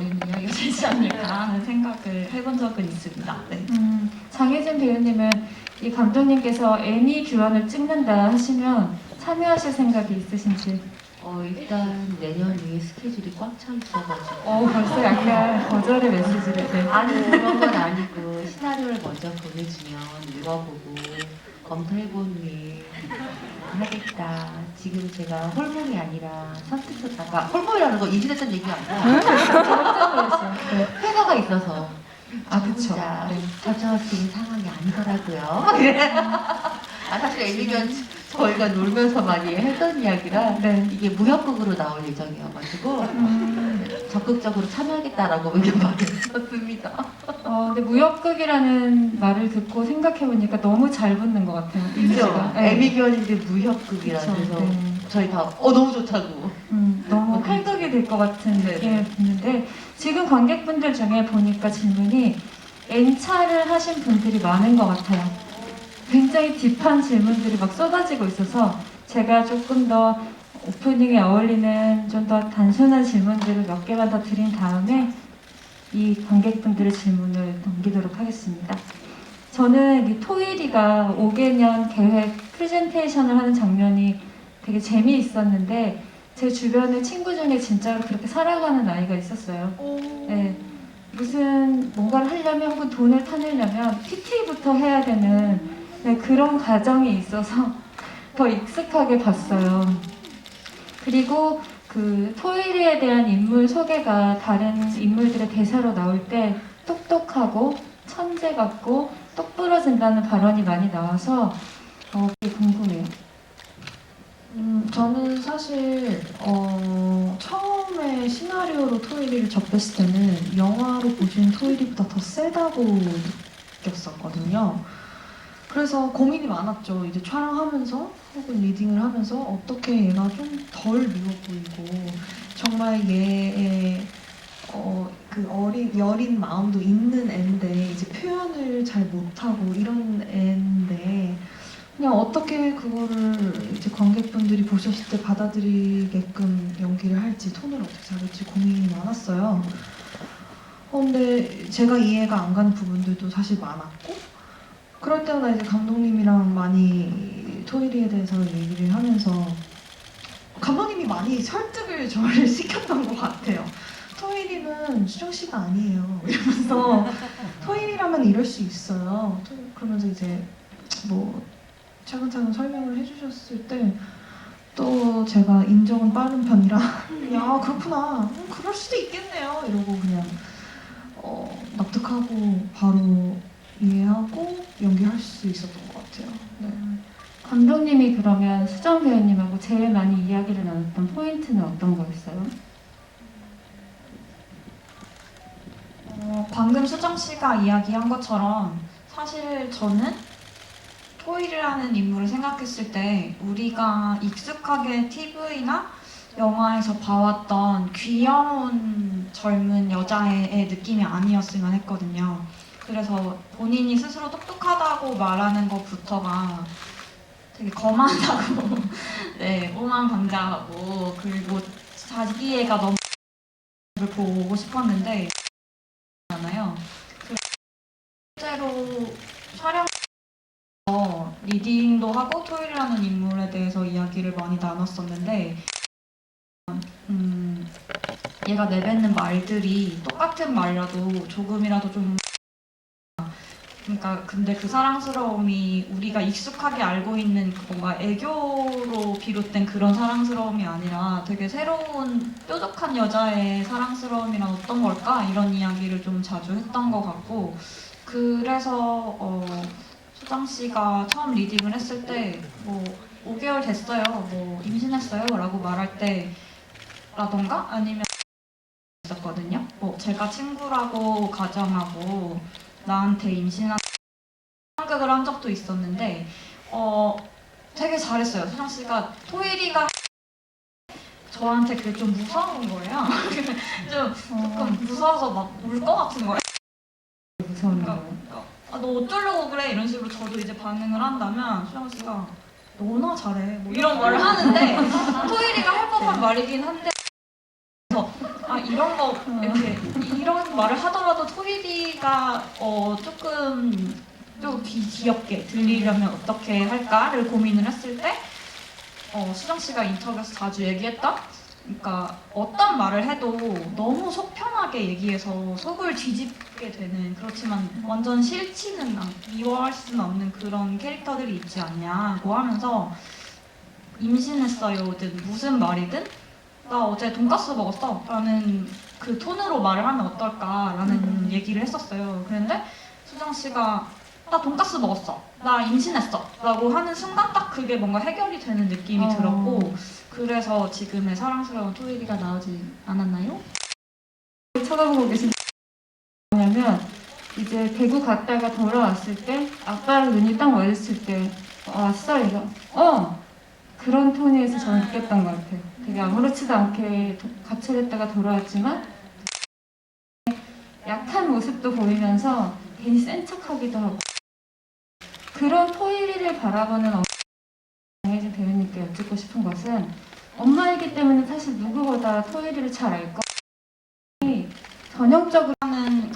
어린 이야기가 되지 않을까 하는 생각을 해본 적은 있습니다. 네. 장혜진 배우님은 이 감독님께서 애니 뷰안을 찍는다 하시면 참여하실 생각이 있으신지? 일단 내년이 스케줄이 꽉 차 있어가지고 벌써 약간 거절의 메시지를. 네. 아니 그런 건 아니고 시나리오를 먼저 보내주면 읽어보고 검토해본 후에 하겠다. 지금 제가 홀몸이 아니라 선택했다가 홀몸이라는 거 인지됐던 얘기가 아니라 깜짝 놀랐어요. 네. 회사가 있어서 그쵸. 진짜 네. 저할 수 있는 상황이 아니더라고요. 사실 애니면 저희가 놀면서 많이 했던 이야기라 네. 이게 무협극으로 나올 예정이어가지고 적극적으로 참여하겠다라고 의견 말했었습니다. 근데 무협극이라는 말을 듣고 생각해보니까 너무 잘 붙는 것 같아요. 그죠? 네. 애니견인데 무협극이라서 그쵸, 네. 저희 다 너무 좋다고. 너무 활극이 될 것 같은 네. 느낌이 드는데 지금 관객분들 중에 보니까 질문이 N차를 하신 분들이 많은 것 같아요. 굉장히 딥한 질문들이 막 쏟아지고 있어서 제가 조금 더 오프닝에 어울리는 좀 더 단순한 질문들을 몇 개만 더 드린 다음에 이 관객분들의 질문을 넘기도록 하겠습니다. 저는 이 토일이가 5개년 계획 프레젠테이션을 하는 장면이 되게 재미있었는데 제 주변에 친구 중에 진짜로 그렇게 살아가는 아이가 있었어요. 네. 무슨 뭔가를 하려면 혹은 돈을 타내려면 PT부터 해야 되는 그런 과정이 있어서 더 익숙하게 봤어요. 그리고 그 토일이에 대한 인물 소개가 다른 인물들의 대사로 나올 때 똑똑하고 천재 같고 똑부러진다는 발언이 많이 나와서 되게 궁금해요. 저는 사실 처음에 시나리오로 토이리를 접했을 때는 영화로 보신 토이리보다 더 세다고 느꼈었거든요. 그래서 고민이 많았죠. 이제 촬영하면서 혹은 리딩을 하면서 어떻게 얘가 좀 덜 미워 보이고 정말 얘의 그 여린 마음도 있는 애인데 이제 표현을 잘 못하고 이런 애인데 그냥 어떻게 그거를 이제 관객분들이 보셨을 때 받아들이게끔 연기를 할지 톤을 어떻게 잡을지 고민이 많았어요. 근데 제가 이해가 안 가는 부분들도 사실 많았고 그럴 때마다 이제 감독님이랑 많이 토이리에 대해서 얘기를 하면서 감독님이 많이 설득을 저를 시켰던 것 같아요. 토이리는 수정씨가 아니에요. 이러면서 토이리라면 이럴 수 있어요. 그러면서 이제 뭐 차근차근 설명을 해주셨을 때 또 제가 인정은 빠른 편이라 야 그렇구나 그럴 수도 있겠네요 이러고 그냥 납득하고 바로 이해하고 연기할 수 있었던 것 같아요. 네. 감독님이 그러면 수정 배우님하고 제일 많이 이야기를 나눴던 포인트는 어떤 거였어요? 방금 수정 씨가 이야기한 것처럼 사실 저는 토일이라는 인물을 생각했을 때 우리가 익숙하게 TV나 영화에서 봐왔던 귀여운 젊은 여자의 느낌이 아니었으면 했거든요. 그래서 본인이 스스로 똑똑하다고 말하는 것부터가 되게 거만하고 네, 오만방자하고 그리고 자기애가 너무 보고 싶었는데 잖아요. 실제로 촬영 리딩도 하고 토일이라는 인물에 대해서 이야기를 많이 나눴었는데 얘가 내뱉는 말들이 똑같은 말이라도 조금이라도 좀 그러니까 근데 그 사랑스러움이 우리가 익숙하게 알고 있는 뭔가 애교로 비롯된 그런 사랑스러움이 아니라 되게 새로운 뾰족한 여자의 사랑스러움이란 어떤 걸까? 이런 이야기를 좀 자주 했던 것 같고 그래서 수정 씨가 처음 리딩을 했을 때 뭐 5개월 됐어요, 뭐 임신했어요 라고 말할 때라던가 아니면 있었거든요. 뭐 제가 친구라고 가정하고 나한테 임신한 생각을 한 적도 있었는데 되게 잘했어요. 수정 씨가 토일이가 저한테 그게 좀 무서운 거예요. 조금 무서워서 막 울 것 같은 거예요. 무서운 거. 너 어쩌려고 그래? 이런 식으로 저도 이제 반응을 한다면 수정 씨가 너나 잘해 뭐 이런 말을 하는데 토일이가 할 법한 말이긴 한데 그래서 이런 거 이렇게 그런 말을 하더라도 토이리가 조금 좀 귀엽게 들리려면 어떻게 할까를 고민을 했을 때 수정 씨가 인터뷰에서 자주 얘기했던, 그러니까 어떤 말을 해도 너무 속 편하게 얘기해서 속을 뒤집게 되는, 그렇지만 완전 싫지는 미워할 수는 없는 그런 캐릭터들이 있지 않냐고 하면서 임신했어요든 무슨 말이든 나 어제 돈가스 먹었어 라는 그 톤으로 말을 하면 어떨까라는 얘기를 했었어요. 그런데 수정 씨가 나 돈가스 먹었어, 나 임신했어 라고 하는 순간 딱 그게 뭔가 해결이 되는 느낌이 들었고, 그래서 지금의 사랑스러운 토이리가 나오지 않았나요? 쳐다보고 계신 뭐냐면 이제 대구 갔다가 돌아왔을 때 아빠랑 눈이 딱 마주칠 때 왔어 이거 그런 톤에서 저는 느꼈던 것 같아요. 되게 아무렇지도 않게 가출했다가 돌아왔지만 약한 모습도 보이면서 괜히 센 척하기도 하고, 그런 토이리를 바라보는 장혜진 배우님께 여쭙고 싶은 것은, 엄마이기 때문에 사실 누구보다 토이리를 잘 알 거. 전형적으로 하는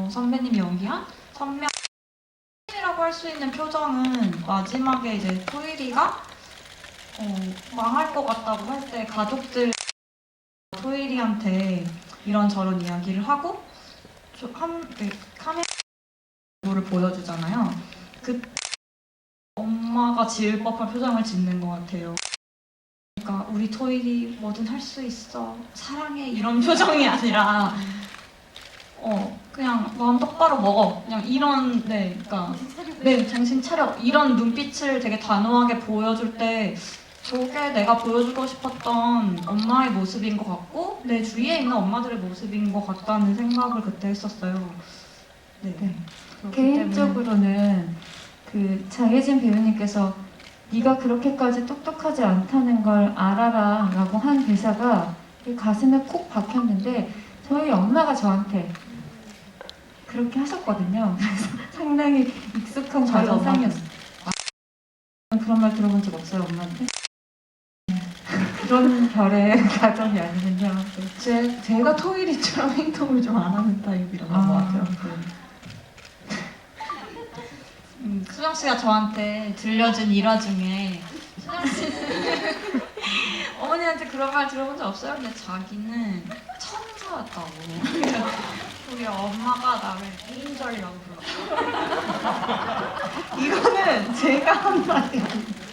선배님이 연기한 선명이라고 할 수 있는 표정은 마지막에 이제 토이리가 망할 것 같다고 할 때 가족들 토이리한테 이런저런 이야기를 하고 카메라를 보여주잖아요. 그 엄마가 지을 법한 표정을 짓는 것 같아요. 그러니까 우리 토이리 뭐든 할 수 있어, 사랑해, 이런 표정이 아니라 그냥 마음 똑바로 먹어, 그냥 이런, 그러니까 정신 차려, 이런 눈빛을 되게 단호하게 보여줄 때 저게 내가 보여주고 싶었던 엄마의 모습인 것 같고 내 주위에 있는 엄마들의 모습인 것 같다는 생각을 그때 했었어요. 그렇기 개인적으로는 그 장혜진 배우님께서 네가 그렇게까지 똑똑하지 않다는 걸 알아라 라고 한 대사가 가슴에 콕 박혔는데, 저희 엄마가 저한테 그렇게 하셨거든요. 그래서 상당히 익숙한 가정상이었어요. 그런 말 들어본 적 없어요, 엄마한테? 그런 결의 가정이 아니군요. 제가 토이리처럼 행동을 좀 안 하는 타입이라는 것 같아요. 수정 씨가 저한테 들려준 일화 중에 수정 씨는 어머니한테 그런 말 들어본 적 없어요? 근데 자기는 천사였다고. 우리 엄마가 나를 에인절이라고 불렀어. 이거는 제가 한 말이 아니에요.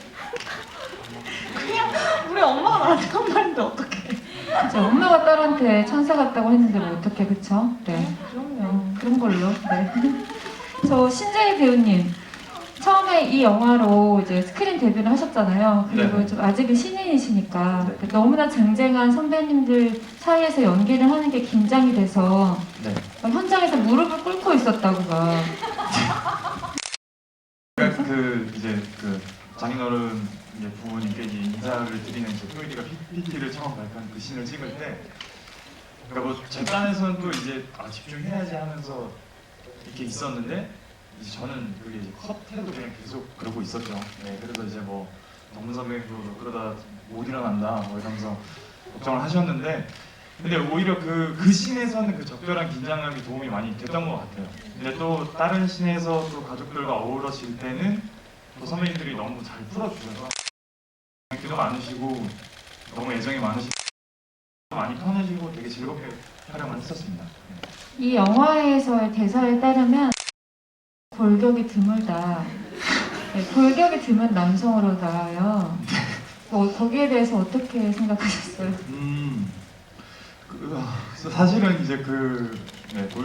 그냥 우리 엄마가 나한테 한 말인데 어떡해. 그쵸, 엄마가 딸한테 천사 같다고 했는데 뭐 어떡해, 그쵸? 네. 그럼요. 그런 걸로. 네. 저 신재희 배우님, 처음에 이 영화로 이제 스크린 데뷔를 하셨잖아요. 그리고 네. 좀 아직은 신인이시니까 네. 너무나 쟁쟁한 선배님들 사이에서 연기를 하는 게 긴장이 돼서 네. 현장에서 무릎을 꿇고 있었다고 막. 그러니까 이제 장인어른 부모님께 이제 인사를 드리는 이제 토이리가 PPT를 처음 발표한 그 씬을 찍을 때, 그러니까 뭐 제 딴에서는 또 이제 집중해야지 하면서 이렇게 있었는데, 이제 저는 그게 이제 컷해도 그냥 계속 그러고 있었죠. 네, 그래서 이제 뭐 정문 선배님도 그러다 못 일어난다 뭐 이러면서 걱정을 하셨는데, 근데 오히려 그 씬에서는 그 적절한 긴장감이 도움이 많이 됐던 것 같아요. 근데 또 다른 씬에서 또 가족들과 어우러질 때는 또 선배님들이 너무 잘 풀어주셔서 기도 많으시고 너무 애정이 많으시고 많이 편해지고 되게 즐겁게 촬영을 했었습니다. 이 영화에서의 대사에 따르면 골격이 드물다. 네, 골격이 드문 남성으로 나와요. 거기에 대해서 어떻게 생각하셨어요? 사실은 이제 골격인데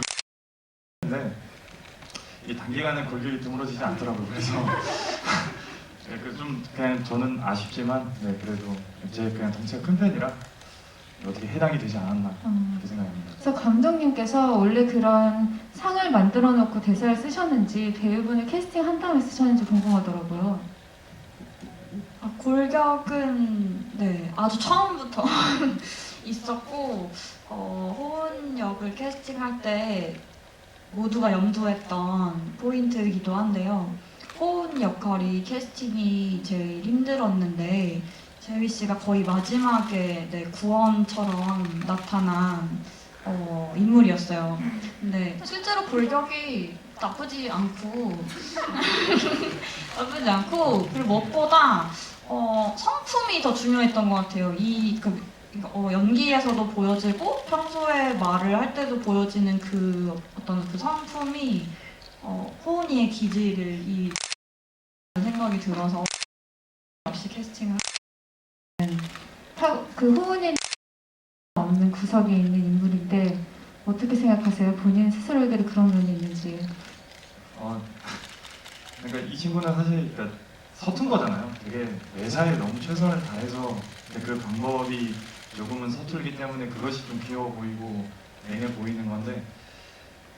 이 단기간에 골격이 드물어지지 않더라고요. 그래서 좀 그냥 저는 아쉽지만 그래도 제 그냥 덩치가 큰 편이라 어떻게 해당이 되지 않았나 그렇게 생각합니다. 그래서 감독님께서 원래 그런 상을 만들어 놓고 대사를 쓰셨는지 배우분을 캐스팅한 다음에 쓰셨는지 궁금하더라고요. 골격은 아주 처음부터 있었고 호은 역을 캐스팅할 때 모두가 염두했던 포인트이기도 한데요. 호은 역할이 캐스팅이 제일 힘들었는데 재휘 씨가 거의 마지막에 구원처럼 나타난 인물이었어요. 근데 실제로 골격이 나쁘지 않고 그리고 무엇보다 성품이 더 중요했던 것 같아요. 연기에서도 보여지고 평소에 말을 할 때도 보여지는 그 어떤 그 성품이 호은이의 기질을 생각이 들어서 없이 캐스팅을 그 호은이 없는 구석에 있는 인물인데 어떻게 생각하세요? 본인 스스로에게도 그런 면이 있는지. 그러니까 이 친구는 사실 그러니까 서툰 거잖아요. 되게 매사에 너무 최선을 다해서 근데 그 방법이 조금은 서툴기 때문에 그것이 좀 귀여워 보이고 애매 보이는 건데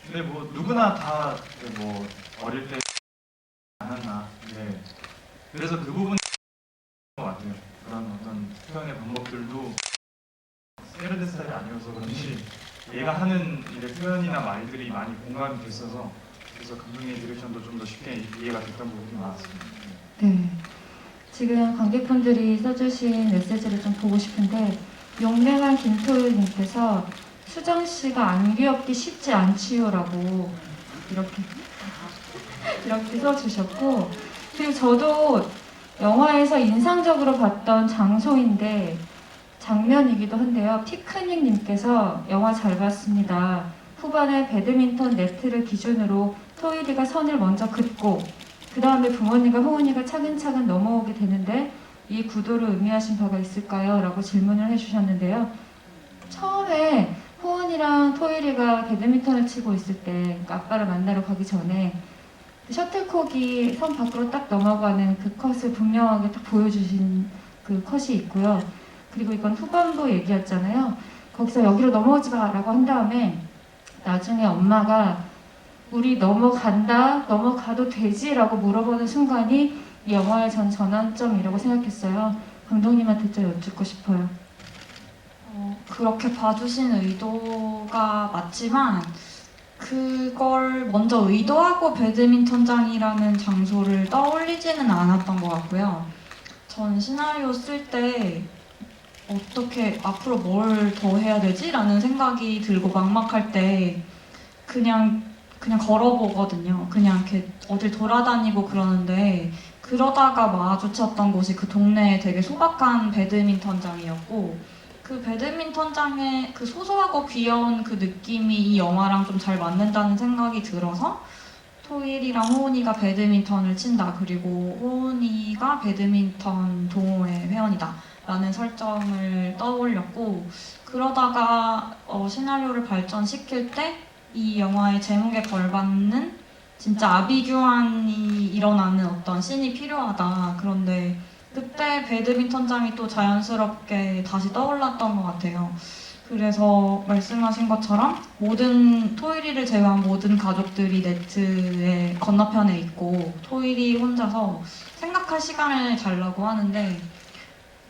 근데 뭐 누구나 다 뭐 어릴 때 안 했나. 근데 그래서 그 부분인 것 같아요. 그런 어떤 표현의 방법들도 세르데 스타일이 아니어서 그런지 얘가 하는 이제 표현이나 말들이 많이 공감이 됐어서 그래서 감독의 디렉션도 좀 더 쉽게 이해가 됐던 부분이 많았습니다. 네. 지금 관객분들이 써주신 메시지를 좀 보고 싶은데 용맹한 김토일님께서 수정 씨가 안 귀엽기 쉽지 않지요라고 이렇게 써주셨고 그리고 저도 영화에서 인상적으로 봤던 장소인데 장면이기도 한데요. 피크닉님께서 영화 잘 봤습니다. 후반에 배드민턴 네트를 기준으로 토일이가 선을 먼저 긋고 그 다음에 부모님과 호은이가 차근차근 넘어오게 되는데 이 구도를 의미하신 바가 있을까요? 라고 질문을 해주셨는데요. 처음에 호은이랑 토일이가 배드민턴을 치고 있을 때 그러니까 아빠를 만나러 가기 전에 셔틀콕이 선 밖으로 딱 넘어가는 그 컷을 분명하게 딱 보여주신 그 컷이 있고요. 그리고 이건 후반부 얘기였잖아요. 거기서 여기로 넘어오지 마 라고 한 다음에 나중에 엄마가 우리 넘어가도 되지? 라고 물어보는 순간이 이 영화의 전 전환점이라고 생각했어요. 감독님한테 좀 여쭙고 싶어요. 그렇게 봐주신 의도가 맞지만 그걸 먼저 의도하고 배드민턴장이라는 장소를 떠올리지는 않았던 것 같고요. 전 시나리오 쓸 때 어떻게 앞으로 뭘 더 해야 되지? 라는 생각이 들고 막막할 때 그냥 걸어보거든요. 그냥 이렇게 어딜 돌아다니고 그러는데 그러다가 마주쳤던 곳이 그 동네에 되게 소박한 배드민턴장이었고 그 배드민턴장의 그 소소하고 귀여운 그 느낌이 이 영화랑 좀 잘 맞는다는 생각이 들어서 토일이랑 호은이가 배드민턴을 친다. 그리고 호은이가 배드민턴 동호회 회원이다. 라는 설정을 떠올렸고 그러다가 시나리오를 발전시킬 때 이 영화의 제목에 걸맞는 진짜 아비규환이 일어나는 어떤 씬이 필요하다. 그런데 그때 배드민턴장이 또 자연스럽게 다시 떠올랐던 것 같아요. 그래서 말씀하신 것처럼 토일이를 제외한 모든 가족들이 네트의 건너편에 있고 토일이 혼자서 생각할 시간을 달라고 하는데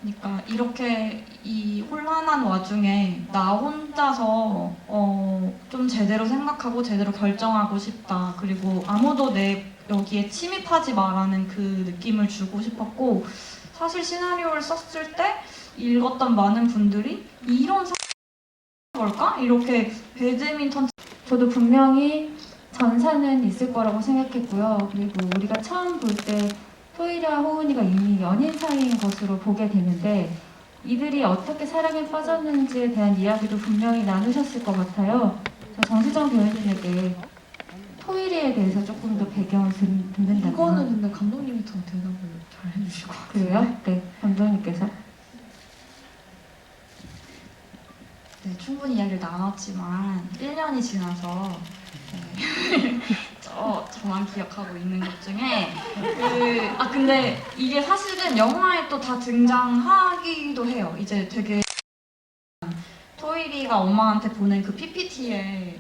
그러니까 이렇게 이 혼란한 와중에 나 혼자서 좀 제대로 생각하고 제대로 결정하고 싶다. 그리고 아무도 내 여기에 침입하지 마라는 그 느낌을 주고 싶었고 사실 시나리오를 썼을 때 읽었던 많은 분들이 이런 걸까? 이렇게 배드민턴 저도 분명히 전사는 있을 거라고 생각했고요. 그리고 우리가 처음 볼 때 토일이와 호은이가 이미 연인 사이인 것으로 보게 되는데 이들이 어떻게 사랑에 빠졌는지에 대한 이야기도 분명히 나누셨을 것 같아요. 저 정수정 배우님에게 토일이에 대해서 조금 더 배경을 듣는다면 이거는 근데 감독님이 더 대답을 잘 해주실 것 같아요. 그래요? 네, 감독님께서. 네, 충분히 이야기를 나눴지만 1년이 지나서 저만 기억하고 있는 것 중에 근데 이게 사실은 영화에 또 다 등장하기도 해요. 이제 되게 토일이가 엄마한테 보낸 그 PPT에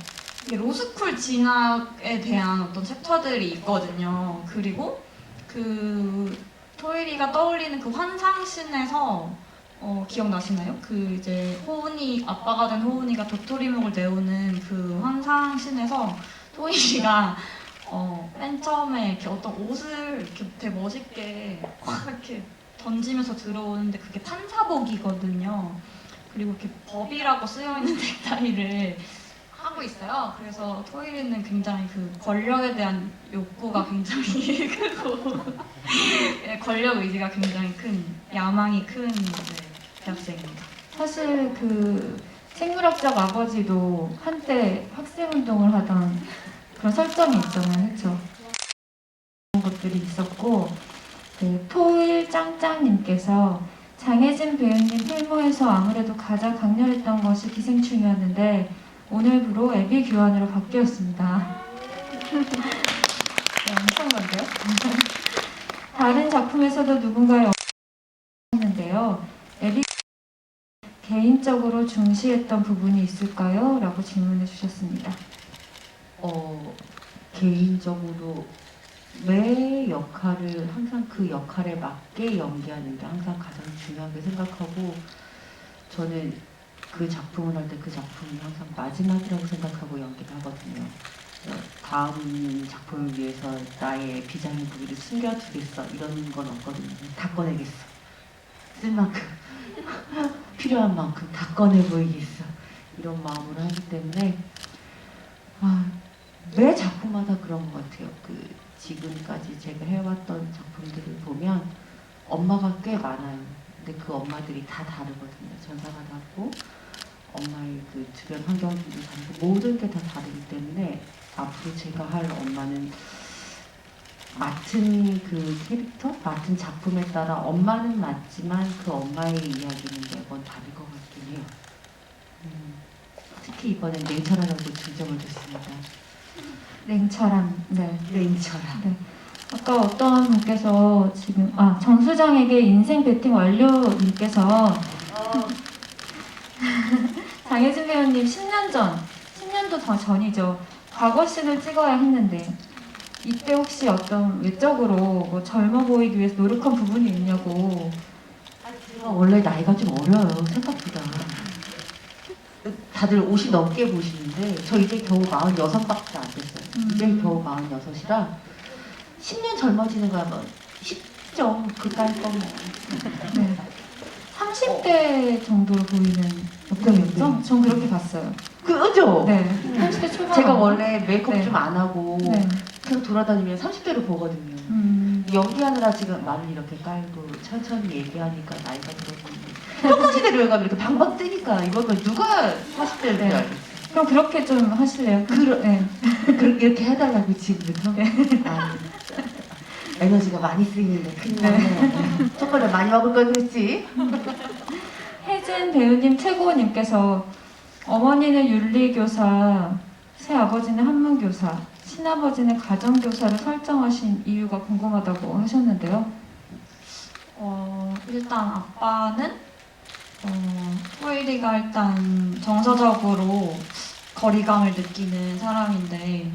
로스쿨 진학에 대한 어떤 챕터들이 있거든요. 그리고 그 토일이가 떠올리는 그 환상신에서 기억나시나요? 그 이제 아빠가 된 호은이가 도토리묵을 내오는 그 환상신에서 토일이가 맨 처음에 이렇게 어떤 옷을 이렇게 되게 멋있게 확 이렇게 던지면서 들어오는데 그게 판사복이거든요. 그리고 이렇게 법이라고 쓰여 있는 넥타이를 하고 있어요. 그래서 토일이는 굉장히 그 권력에 대한 욕구가 굉장히 크고 예, 권력 의지가 굉장히 큰 야망이 큰 대학생입니다. 사실 그 생물학적 아버지도 한때 학생운동을 하던 그런 설정이 있잖아요. 그렇죠? 그런 것들이 있었고 그 토일 짱짱님께서 장혜진 배우님 필모에서 아무래도 가장 강렬했던 것이 기생충이었는데 오늘부로 애비 교환으로 바뀌었습니다. 네, 엄청난데요? 다른 작품에서도 누군가의 없는데요. 애비 개인적으로 중시했던 부분이 있을까요? 라고 질문해 주셨습니다. 개인적으로 매 역할을 항상 그 역할에 맞게 연기하는 게 항상 가장 중요하게 생각하고 저는 그 작품을 할 때 그 작품이 항상 마지막이라고 생각하고 연기를 하거든요. 다음 작품을 위해서 나의 비장의 무기를 숨겨두겠어 이런 건 없거든요. 다 꺼내겠어. 쓸 만큼 필요한 만큼 다 꺼내 보이겠어. 이런 마음으로 하기 때문에 매 작품마다 그런 것 같아요. 그 지금까지 제가 해왔던 작품들을 보면 엄마가 꽤 많아요. 근데 그 엄마들이 다 다르거든요. 전사가 다르고 엄마의 그 주변 환경들도 다르고 모든 게 다 다르기 때문에 앞으로 제가 할 엄마는 맡은 그 캐릭터, 맡은 작품에 따라 엄마는 맞지만 그 엄마의 이야기는 매번 다를 것 같긴 해요. 특히 이번엔 냉철하라고 중점을 뒀습니다. 냉철함. 네. 냉철함. 네. 아까 어떤 분께서 지금 정수정에게 인생 배팅 완료님께서 장혜진 배우님 10년도 더 전이죠. 과거씬을 찍어야 했는데 이때 혹시 어떤 외적으로 뭐 젊어 보이기 위해서 노력한 부분이 있냐고. 제가 원래 나이가 좀 어려요 생각보다. 다들 50 넘게 보시는데 저 이제 겨우 46밖에 안 됐어요. 이제 겨우 46이라 10년 젊어지는 거야 뭐 10점 그딴 거 뭐. 네. 30대 정도로 보이는 역경이었죠? 전 그렇게 봤어요. 그죠? 네. 30대 초반. 제가 원래 메이크업 네. 좀 안 하고 네. 계속 돌아다니면 30대로 보거든요. 연기하느라 지금 말을 이렇게 깔고 천천히 얘기하니까 나이가 들었는데 조금씩 내려가면 이렇게 방방 뜨니까 이거는 누가 40대를 네. 알겠어요. 그럼 그렇게 좀 하실래요? 네. 이렇게 해달라고 지금부터? 에너지가 많이 쓰이는데 큰일 났네. 초콜릿 많이 먹을 걸 그랬지? 혜진 배우님 최고님께서 어머니는 윤리교사, 새아버지는 한문교사, 친아버지는 가정교사를 설정하신 이유가 궁금하다고 하셨는데요. 일단 아빠는 토일이가 일단 정서적으로 거리감을 느끼는 사람인데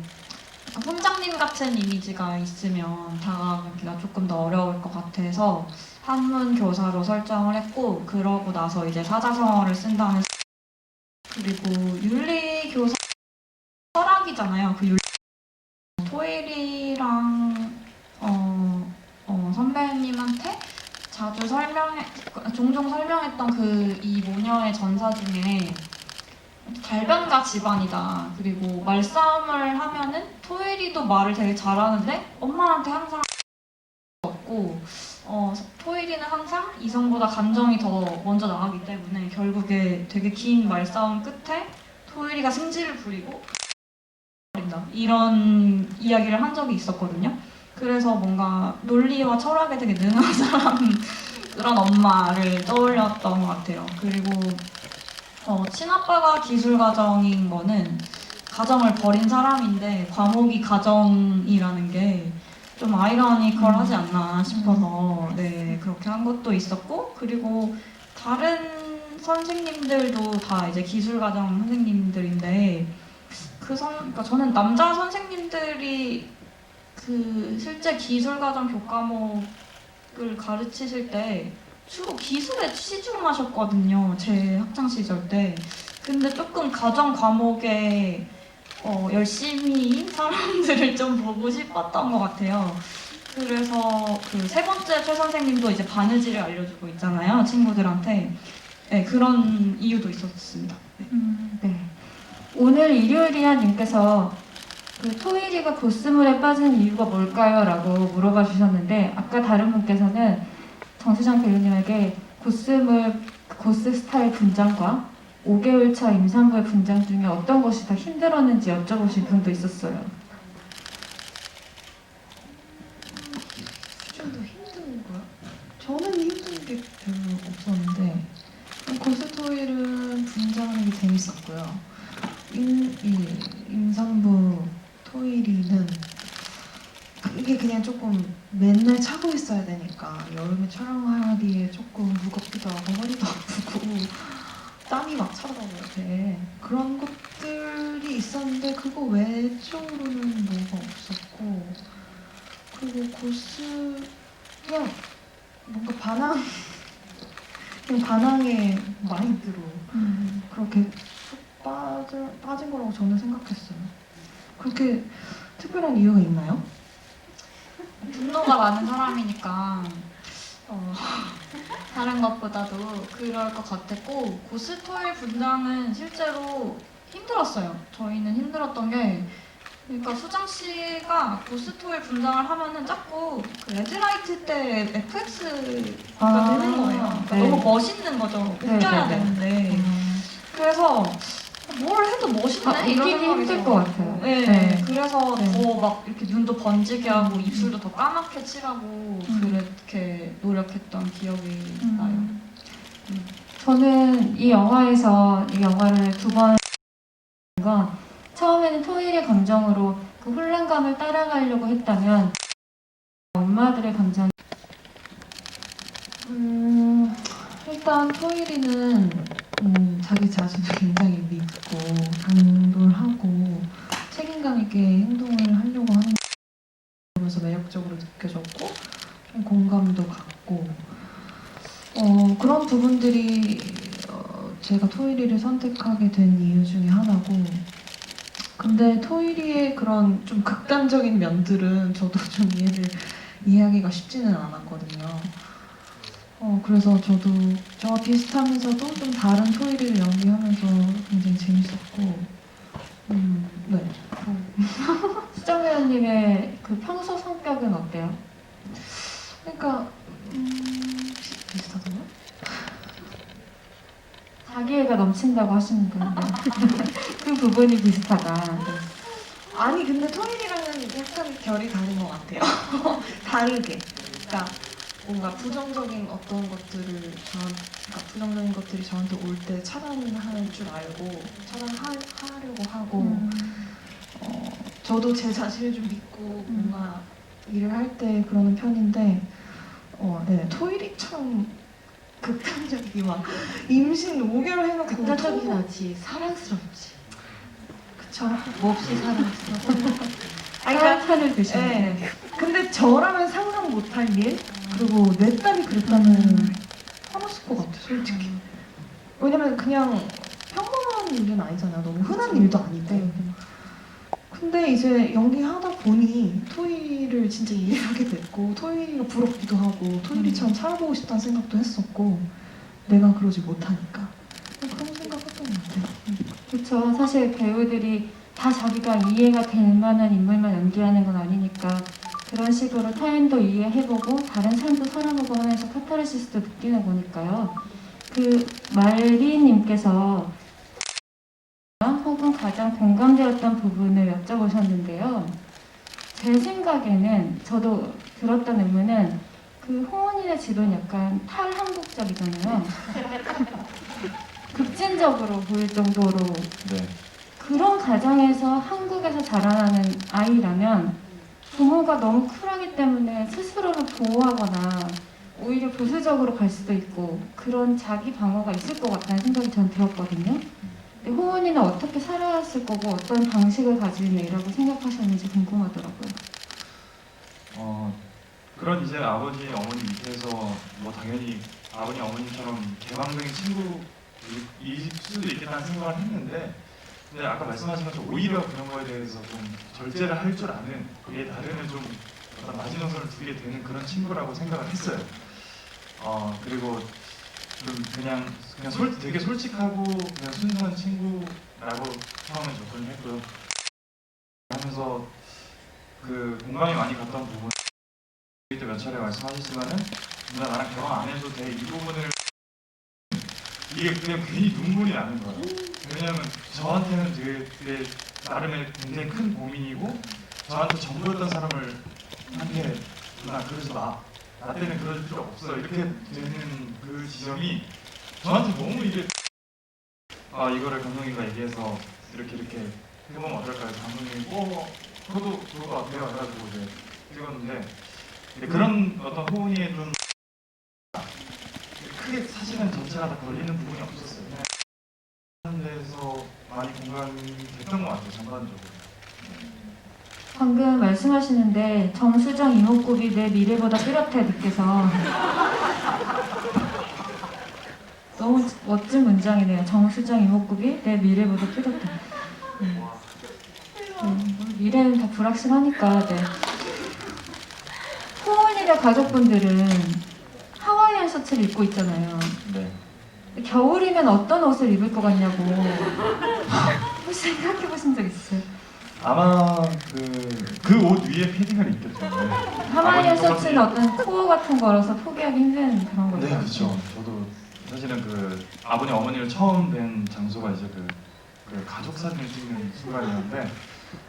훈장님 같은 이미지가 있으면 다가가기가 조금 더 어려울 것 같아서 한문 교사로 설정을 했고 그러고 나서 이제 사자성어를 쓴다는 그리고 윤리 교사 철학이잖아요. 그 토일이랑 선배님한테 종종 설명했던 그 이 모녀의 전사 중에 달변가 집안이다. 그리고 말싸움을 하면은 토일이도 말을 되게 잘하는데 엄마한테 항상 없고 토일이는 항상 이성보다 감정이 더 먼저 나가기 때문에 결국에 되게 긴 말싸움 끝에 토일이가 승질을 부리고 버린다. 이런 이야기를 한 적이 있었거든요. 그래서 뭔가 논리와 철학에 되게 능한 사람 그런 엄마를 떠올렸던 것 같아요. 그리고 친아빠가 기술가정인 거는 가정을 버린 사람인데 과목이 가정이라는 게 좀 아이러니컬하지 않나 싶어서 네 그렇게 한 것도 있었고 그리고 다른 선생님들도 다 이제 기술가정 선생님들인데 그러니까 저는 남자 선생님들이 그 실제 기술가정 교과목을 가르치실 때 주로 기술에 치중하셨거든요. 제 학창 시절 때. 근데 조금 가정 과목에 열심히 사람들을 좀 보고 싶었던 것 같아요. 그래서 그 세 번째 최 선생님도 이제 바느질을 알려주고 있잖아요. 친구들한테. 네, 그런 이유도 있었습니다. 네. 네. 오늘 일요일이야 님께서 그 토일이가 고스물에 빠진 이유가 뭘까요? 라고 물어봐 주셨는데 아까 다른 분께서는 정수장 배우님에게 고스물, 고스 스타일 분장과 5개월 차 임산부의 분장 중에 어떤 것이 더 힘들었는지 여쭤보신 분도 있었어요. 좀 더 힘든 거야? 저는 힘든 게 별로 없었는데 고스토일은 분장하는 게 재밌었고요. 임산부 토일이는 이게 그냥 조금 맨날 차고 있어야 되니까 여름에 촬영하기에 조금 무겁기도 하고 허리도 아프고 땀이 막 차더라고요. 배에. 그런 것들이 있었는데 그거 외적으로는 뭐가 없었고 그리고 고스 그냥 뭔가 그냥 반항의 마인드로 그렇게 푹 빠진 거라고 저는 생각했어요. 그렇게 특별한 이유가 있나요? 분노가 많은 사람이니까 다른 것보다도 그럴 것 같았고 고스토일 분장은 실제로 힘들었어요. 저희는 힘들었던 게 그러니까 수정 씨가 고스토일 분장을 하면은 자꾸 그 레드라이트 때 FX가 되는 거예요. 그러니까 네. 너무 멋있는 거죠. 네, 웃겨야 네, 네. 되는데 그래서 뭘 해도 멋있네 이런 웃기기 생각이 힘들 들어요. 것 같아요. 네, 네. 그래서 네. 더 막 이렇게 눈도 번지게 하고 입술도 더 까맣게 칠하고 그렇게 노력했던 기억이 나요. 저는 이 영화에서 이 영화를 두 번 건 처음에는 토일의 감정으로 그 혼란감을 따라가려고 했다면 엄마들의 감정 일단 토일이는 자기 자신을 굉장히 믿고 당돌하고 책임감 있게 행동을 하려고 하는 거면서 매력적으로 느껴졌고 좀 공감도 갔고 그런 부분들이 제가 토일이를 선택하게 된 이유 중에 하나고 근데 토일이의 그런 좀 극단적인 면들은 저도 좀 이해하기가 쉽지는 않았거든요. 그래서 저도 저와 비슷하면서도 좀 다른 토일이를 연기하면서 굉장히 재밌었고 네. 수정 배우님의 그 평소 성격은 어때요? 그러니까 비슷하던가요? 자기애가 넘친다고 하시는 분인데 그 부분이 비슷하다. 네. 아니 근데 토일이랑은 약간 결이 다른 것 같아요. 다르게. 그러니까 뭔가 부정적인 어떤 것들을 그러니까 부정적인 것들이 저한테 올 때 차단할 줄 알고 차단하려고 하고 저도 제 자신을 좀 믿고 뭔가 일을 할 때 그러는 편인데 네 토일이 참 극단적이 막 임신 5개월 해놓고 극단적이긴 하지 사랑스럽지. 그쵸. 몹시 사랑스럽고. 쌀찬을 드시는 네. 근데 저라면 상상 못할 일 그리고 내 딸이 그랬다면 화났을 것 같아 솔직히. 왜냐면 그냥 평범한 일은 아니잖아요. 너무 흔한 일도 아닌데. 근데 이제 연기하다 보니 토이를 진짜 이해하게 됐고 토이가 부럽기도 하고 토이처럼 살아보고 싶다는 생각도 했었고 내가 그러지 못하니까 그런 생각했던 것 같아요. 그렇죠. 사실 배우들이 다 자기가 이해가 될 만한 인물만 연기하는 건 아니니까 그런 식으로 타인도 이해해보고 다른 삶도 살아보고 하면서 카타르시스도 느끼는 거니까요. 그 말리님께서 혹은 가장 공감되었던 부분을 여쭤보셨는데요. 제 생각에는 저도 들었던 의문은 그 홍은이의 지도는 약간 탈한국적이잖아요. 급진적으로 보일 정도로 네. 그런 가정에서 한국에서 자라나는 아이라면 부모가 너무 쿨하기 때문에 스스로를 보호하거나 오히려 보수적으로 갈 수도 있고 그런 자기 방어가 있을 것 같다는 생각이 전 들었거든요. 근데 호은이는 어떻게 살아왔을 거고 어떤 방식을 가진 애라고 생각하셨는지 궁금하더라고요. 그런 이제 아버지 어머니 밑에서 뭐 당연히 아버님 어머님처럼 개방적인 친구일 수도 있겠다는 생각을 했는데 근데 아까 말씀하신 것처럼 오히려 그런 거에 대해서 좀 절제를 할 줄 아는 그에 다르는 좀 어떤 마지노선을 두게 되는 그런 친구라고 생각을 했어요. 그리고 좀 되게 솔직하고 그냥 순수한 친구라고 처음에 접근을 했고요. 하면서 그 공감이 많이 갔던 부분 때 몇 차례 말씀하셨지만은 누나 나랑 결혼 안 해도 돼 이 부분을 이게 그냥 괜히 눈물이 나는 거예요. 왜냐면 저한테는 되게 나름의 굉장히 큰 고민이고 저한테 전부였던 사람을 한테 누나 그러지 마. 나 때는 그럴 필요 없어. 이렇게 되는 그 지점이 저한테 너무 이게 이거를 감독님과 얘기해서 이렇게 해보면 어떨까요? 감독님이 그것도 좋을 것 같아요. 해가지고 이제 찍었는데 근데 그런 어떤 호은이의 좀 크게 사실은 전체가 다 걸리는 부분이 없었어요. 그냥 하는 데서 많이 공감이 됐던 것 같아요. 전반적으로. 방금 말씀하시는데 정수정 이목구비 내 미래보다 뚜렷해 느껴서 너무 멋진 문장이네요. 정수정 이목구비 내 미래보다 뚜렷해. 미래는 다 불확실하니까. 네. 호원이네 가족분들은 하와이안 셔츠를 입고 있잖아요. 네. 겨울이면 어떤 옷을 입을 것 같냐고 혹시 생각해 보신 적 있어요? 아마 그 옷 위에 패딩을 입겠죠. 네. 하와이안 아버님 셔츠는 어떤 코어 같은 거라서 포기하기 힘든 그런 거죠. 네, 그렇죠. 저도 사실은 그 아버님 어머니를 처음 뵌 장소가 이제 그 가족 사진을 찍는 순간이었는데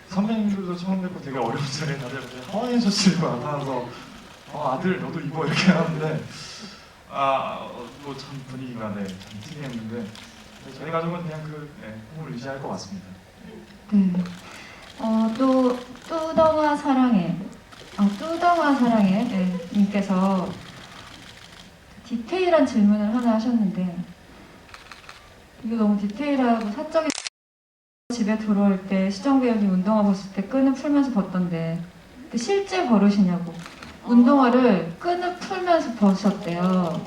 선배님들도 처음 뵙고 되게 어려운 자리에 다들 하와이안 셔츠 입고 나타나서 아들 너도 입어 이렇게 하는데 뭐 참 분위기가 참 특이했는데 저희 가족은 그냥 꿈을 유지할 것 같습니다. 네. 또 뚜덩아 사랑해. 네, 님께서 디테일한 질문을 하나 하셨는데 이게 너무 디테일하고 사적인 집에 들어올 때 수정 배우님 운동화 벗을 때 끈을 풀면서 벗던데 실제 버릇이냐고. 운동화를 끈을 풀면서 벗으셨대요.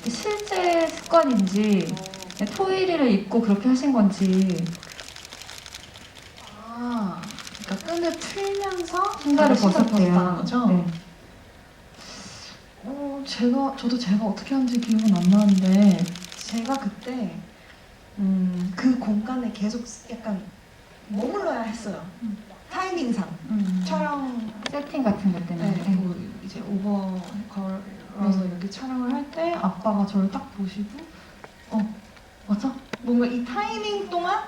실제 습관인지 토일이를 입고 그렇게 하신 건지 그러니까 끈을 풀면서 신발을 벗었다는 벗었대요. 거죠? 네. 저도 제가 어떻게 하는지 기억은 안 나는데 제가 그때 그 공간에 계속 약간 머물러야 했어요. 타이밍상 촬영 세팅 같은 것 때문에. 뭐 이제 오버 걸어서 이렇게 촬영을 할 때 아빠가 저를 딱 보시고 맞아? 뭔가 이 타이밍 동안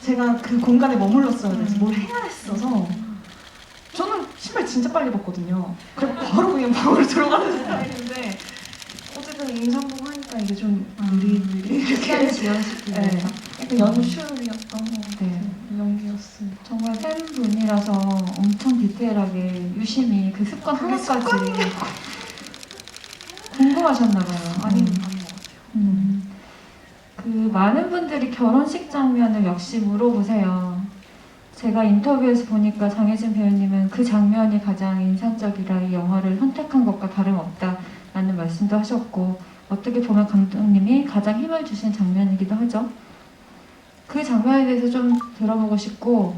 제가 그 공간에 머물렀어야 돼서 뭘 해야 했어서 저는 신발 진짜 빨리 벗거든요. 그리고 바로 그냥 방으로 들어가는 스타일인데 어쨌든 임산부 하니까 이게 좀 느리느리 시간 이렇게 지연시키고 약간 연출이었던 것 같아요. 연기였습니다. 정말 팬분이라서 엄청 디테일하게 유심히 그 습관 하나까지 궁금하셨나봐요. 아닌 것 같아요. 그 많은 분들이 결혼식 장면을 역시 물어보세요. 제가 인터뷰에서 보니까 장혜진 배우님은 그 장면이 가장 인상적이라 이 영화를 선택한 것과 다름없다라는 말씀도 하셨고 어떻게 보면 감독님이 가장 힘을 주신 장면이기도 하죠. 그 장면에 대해서 좀 들어보고 싶고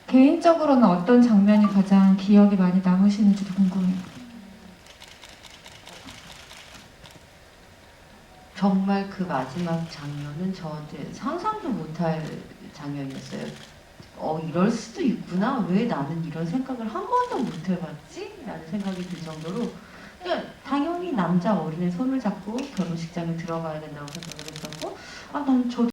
개인적으로는 어떤 장면이 가장 기억에 많이 남으시는지도 궁금해요. 정말 그 마지막 장면은 저한테 상상도 못할 장면이었어요. 이럴 수도 있구나. 왜 나는 이런 생각을 한 번도 못 해봤지? 라는 생각이 들 정도로 그냥 당연히 남자 어린애 손을 잡고 결혼식장에 들어가야 된다고 생각을 했었고 난 저도